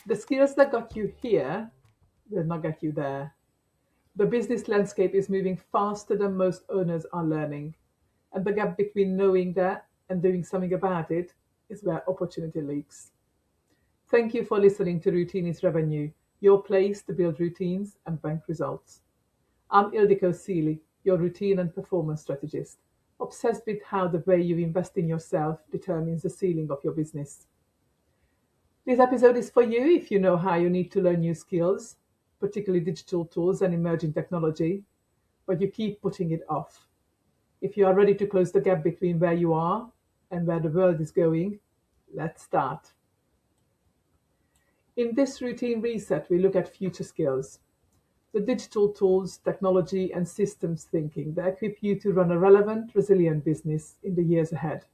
The skills that got you here will not get you there. The business landscape is moving faster than most owners are learning, and the gap between knowing that and doing something about it is where opportunity leaks. Thank you for listening to Routine is Revenue, your place to build routines and bank results. I'm Ildiko Seeley, your routine and performance strategist, obsessed with how the way you invest in yourself determines the ceiling of your business. This episode is for you if you know how you need to learn new skills, particularly digital tools and emerging technology, but you keep putting it off. If you are ready to close the gap between where you are and where the world is going, let's start. In this routine reset, we look at future skills, the digital tools, technology, and systems thinking that equip you to run a relevant, resilient business in the years ahead.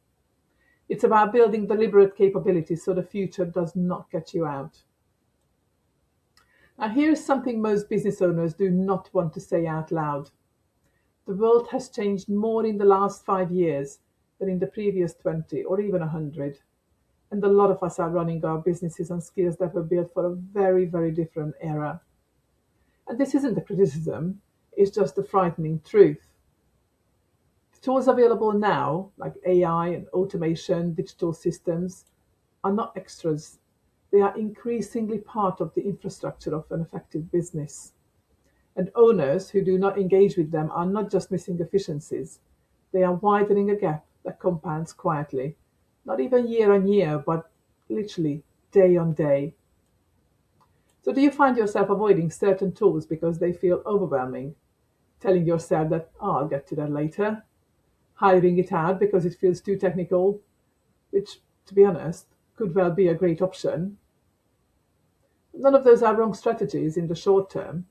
It's about building deliberate capabilities so the future does not catch you out. Now, here's something most business owners do not want to say out loud. The world has changed more in the last 5 years than in the previous 20 or even 100. And a lot of us are running our businesses on skills that were built for a very, very different era. And this isn't a criticism, it's just a frightening truth. The tools available now, like AI and automation, digital systems, are not extras. They are increasingly part of the infrastructure of an effective business. And owners who do not engage with them are not just missing efficiencies, they are widening a gap that compounds quietly, not even year on year, but literally day on day. So, do you find yourself avoiding certain tools because they feel overwhelming? Telling yourself that, oh, I'll get to that later? Hiring it out because it feels too technical, which, to be honest, could well be a great option. None of those are wrong strategies in the short term,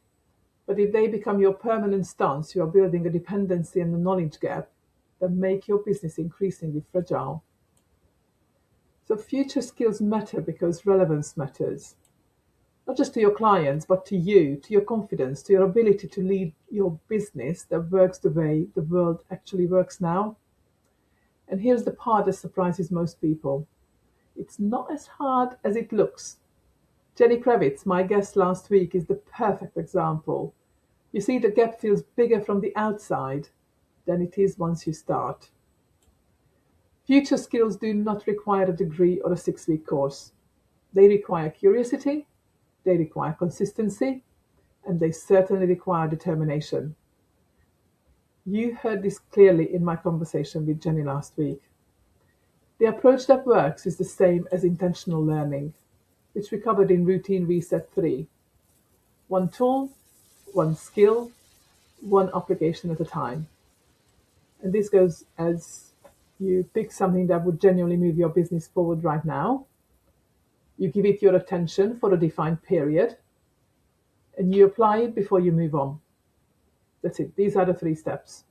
but if they become your permanent stance, you are building a dependency and a knowledge gap that make your business increasingly fragile. So future skills matter because relevance matters, not just to your clients, but to you, to your confidence, to your ability to lead your business that works the way the world actually works now. And here's the part that surprises most people. It's not as hard as it looks. Jenny Kravitz, my guest last week, is the perfect example. You see, the gap feels bigger from the outside than it is once you start. Future skills do not require a degree or a 6-week course. They require curiosity, they require consistency, and they certainly require determination. You heard this clearly in my conversation with Jenny last week. The approach that works is the same as intentional learning, which we covered in Routine Reset 3. One tool, one skill, one application at a time. And this goes as you pick something that would genuinely move your business forward right now. You give it your attention for a defined period, and you apply it before you move on. That's it. These are the 3 steps.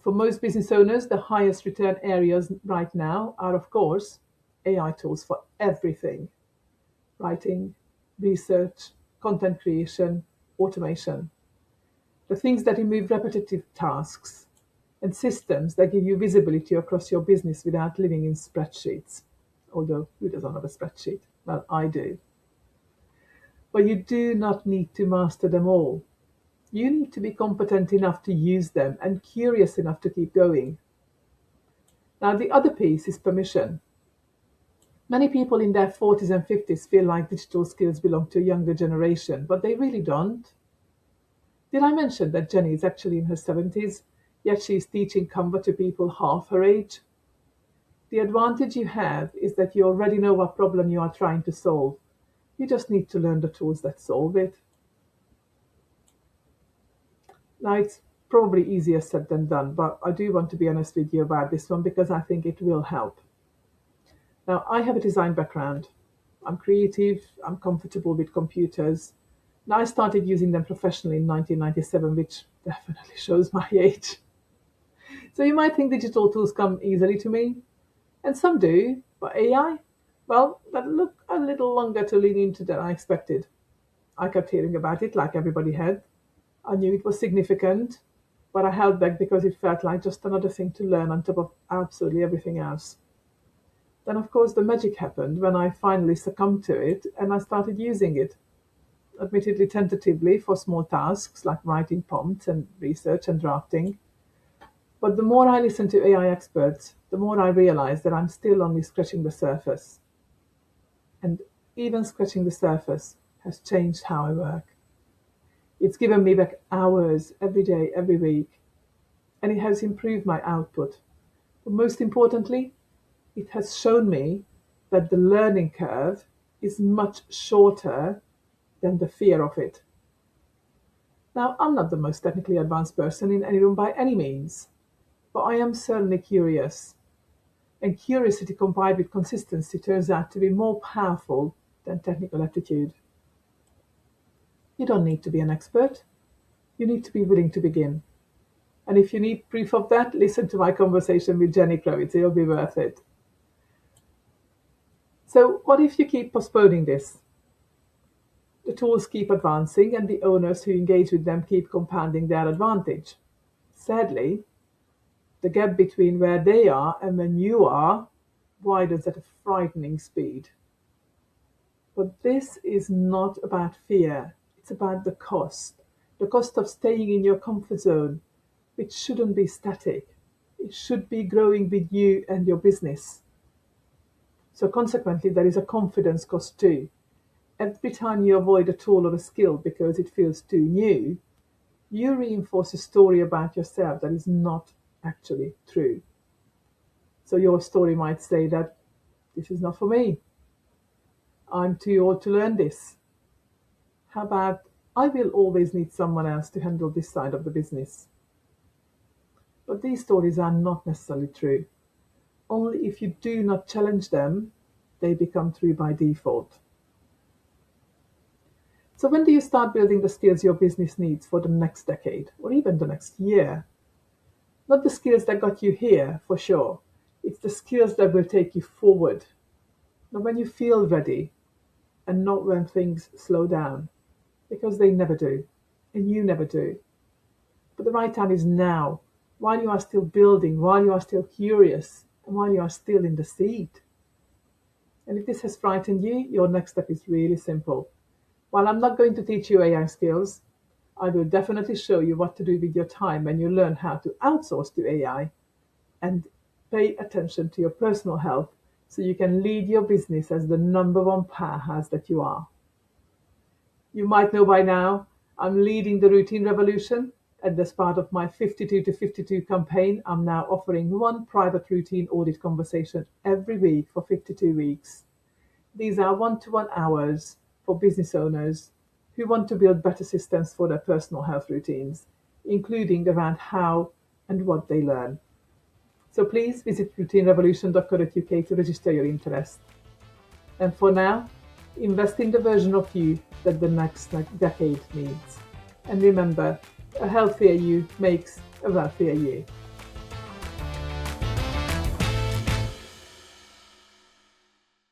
For most business owners, the highest return areas right now are, of course, AI tools for everything: writing, research, content creation, automation. The things that remove repetitive tasks and systems that give you visibility across your business without living in spreadsheets. Although, who doesn't have a spreadsheet? Well, I do. But you do not need to master them all. You need to be competent enough to use them and curious enough to keep going. Now, the other piece is permission. Many people in their 40s and 50s feel like digital skills belong to a younger generation, but they really don't. Did I mention that Jenny is actually in her 70s, yet she is teaching Canva to people half her age? The advantage you have is that you already know what problem you are trying to solve. You just need to learn the tools that solve it. Now, it's probably easier said than done, but I do want to be honest with you about this one because I think it will help. Now, I have a design background. I'm creative, I'm comfortable with computers. Now, I started using them professionally in 1997, which definitely shows my age. So you might think digital tools come easily to me, and some do, but AI? Well, that took a little longer to lean into than I expected. I kept hearing about it like everybody had. I knew it was significant, but I held back because it felt like just another thing to learn on top of absolutely everything else. Then, of course, the magic happened when I finally succumbed to it and I started using it, admittedly tentatively for small tasks like writing prompts and research and drafting. But the more I listen to AI experts, the more I realize that I'm still only scratching the surface. And even scratching the surface has changed how I work. It's given me back hours every day, every week, and it has improved my output. But most importantly, it has shown me that the learning curve is much shorter than the fear of it. Now, I'm not the most technically advanced person in any room by any means, but I am certainly curious. And curiosity combined with consistency turns out to be more powerful than technical aptitude. You don't need to be an expert. You need to be willing to begin. And if you need proof of that, listen to my conversation with Jenny Kravitz. It'll be worth it. So what if you keep postponing this? The tools keep advancing and the owners who engage with them keep compounding their advantage. Sadly, the gap between where they are and when you are widens at a frightening speed. But this is not about fear. It's about the cost of staying in your comfort zone, which shouldn't be static. It should be growing with you and your business. So consequently, there is a confidence cost too. Every time you avoid a tool or a skill because it feels too new, you reinforce a story about yourself that is not actually true. So your story might say that this is not for me. I'm too old to learn this. How about I will always need someone else to handle this side of the business? But these stories are not necessarily true. Only if you do not challenge them, they become true by default. So when do you start building the skills your business needs for the next decade or even the next year? Not the skills that got you here, for sure. It's the skills that will take you forward. Not when you feel ready and not when things slow down, because they never do, and you never do. But the right time is now, while you are still building, while you are still curious, and while you are still in the seed. And if this has frightened you, your next step is really simple. While I'm not going to teach you AI skills, I will definitely show you what to do with your time when you learn how to outsource to AI and pay attention to your personal health so you can lead your business as the #1 powerhouse that you are. You might know by now, I'm leading the routine revolution, and as part of my 52 to 52 campaign, I'm now offering one private routine audit conversation every week for 52 weeks. These are one-to-one hours for business owners who want to build better systems for their personal health routines, including around how and what they learn. So please visit routinerevolution.co.uk to register your interest. And for now, invest in the version of you that the next decade needs. And remember, a healthier you makes a wealthier you.